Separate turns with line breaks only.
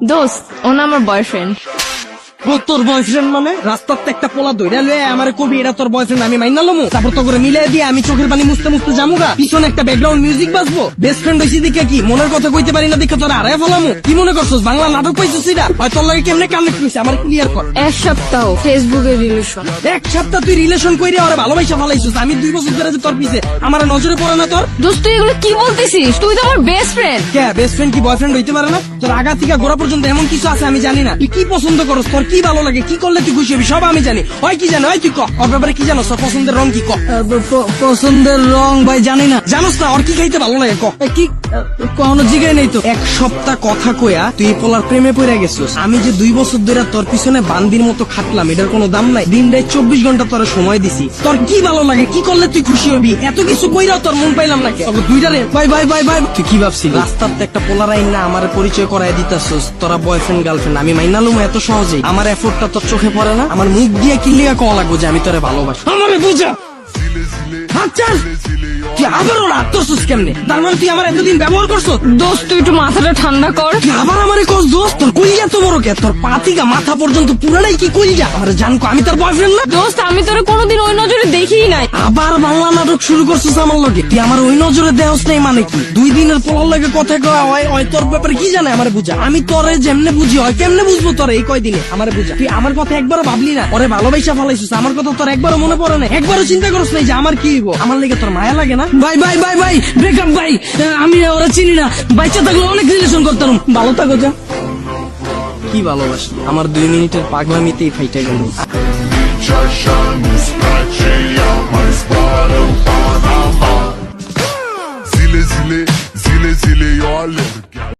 দোস্ত ও না আমার বয়ফ্রেন্ড।
তোর বয়ফ্রেন্ড মানে রাস্তাতে একটা পোলা দইরা লয়ে আমার কবি এটা তোর বয়ফ্রেন্ড আমি মাইনা লমু তারপর তো করে মিলাই দিয়ে আমি চোখের পানি মুছতে মুছতে যামুগা পিছনে একটা ব্যাকগ্রাউন্ড মিউজিক বাজবো বেস্ট ফ্রেন্ড হইছি দেখে কি মনের কথা কইতে পারি না দেখে তোর আড়াই ফেলামু কি মনে করছস বাংলা নাটক পাইছিস এটা হয় তোর লাগে কেমনে কানেক্ট হইছে আমার ক্লিয়ার কর।
এক সপ্তাহ ফেসবুকে রিলেশন।
এক সপ্তাহ তুই রিলেশন কইরে আর ভালোবাসা ফেলাইছিস আমি 2 বছর ধরে যে তোর পিছে আমার নজরে পড়ে না তোর।
দোস্ত তুই এগুলো কি বলতেছিস? তুই তো আমার বেস্ট ফ্রেন্ড।
কে বেস্ট ফ্রেন্ড কি বয়ফ্রেন্ড হইতে পারে না? তোর আগা থেকে গোড়া পর্যন্ত এমন কিছু আছে আমি জানি না। তুই কি পছন্দ করস তোর কি ভালো লাগে কি করলে তুই খুশি হবি সব আমি জানি। হয় কি জানো হয় তুই ক ওর ব্যাপারে কি জানো তোর পছন্দের রং কি ক? পছন্দের রং ভাই জানি না। জানোস না ওর কি খাইতে ভালো লাগে ক? কি কোনো জিগাই নেই তো। এক সপ্তাহ কথা কইয়া তুই এই পোলার প্রেমে পড়ে গেছিস। আমি যে 2 বছর ধরে তোর পিছনে বান্দির মতো খাটলাম এটার কোনো দাম নাই। দিনটায় 24 ঘন্টা তোর সময় দিছি। তোর কি ভালো লাগে কি করলে তুই খুশি হবি এত কিছু কইরাও তোর মন পাইলাম না। দুইটারে বাই বাই বাই বাই। তুই কি ভাবছিস রাস্তাতে একটা পোলার আইন না আমার পরিচয় করাই দিতাছস তোরা বয়ফ্রেন্ড গার্লফ্রেন্ড আমি মাইনালুম এত সহজেই? আমার এফোর্টটা তোর চোখে পড়ে না? আমার মুখ দিয়ে কি লিয়া কওয়া লাগবো যে আমি তোরে ভালোবাসি? আমারে বুঝা আচ্ছা তুই আবারও রাগ করছিস কেমনে? তার মানে তুই আমার এতদিন ব্যবহার করছো?
দোস্ত তুই একটু মাথাটা ঠান্ডা কর।
তুই আবার আমারে কস দোস্ত? তোর কইয়া তো বড় কে তোর পাতিকা মাথা পর্যন্ত পুরাটাই কি কইয়া আমার জানকো আমি তোর বয়ফ্রেন্ড না?
দোস্ত আমি তোরে কোনোদিন ওই নজরে দেখিই নাই।
আবার বাংলা নাটক শুরু করছিস আমার লগে। তুই আমার ওই নজরে দেহস নাই মানে কি? 2 দিনের পোলার লগে কথা কওয়া হয় তোর ব্যাপারে কি জানে আমারে বুঝা? আমি তোরে যেমনে বুঝি হয় কেমনে বুঝবো তোরে এই কয়দিনে আমারে বুঝা? তুই আমার কথা একবারও ভাবলি না? ওরে ভালোবাসা ফলাইছিস আমার কথা তোর একবারও মনে পড়ে না? একবারও চিন্তা করছ নাই যে আমার কি হইব? আমার লেগে তোর মায়া লাগে না?
ভাই ভাই ভাই ভাই ব্রেকআপ ভাই আমি ওরা চিনি না বাচ্চা থাকলে অনেক রিলেশন করতাম ভালো থাকো যা।
কি ভালোবাসি আমার 2 মিনিটের পাগলামিতেই ফাইটা গেল।
Zile, zile, zile, zile, eu alerg.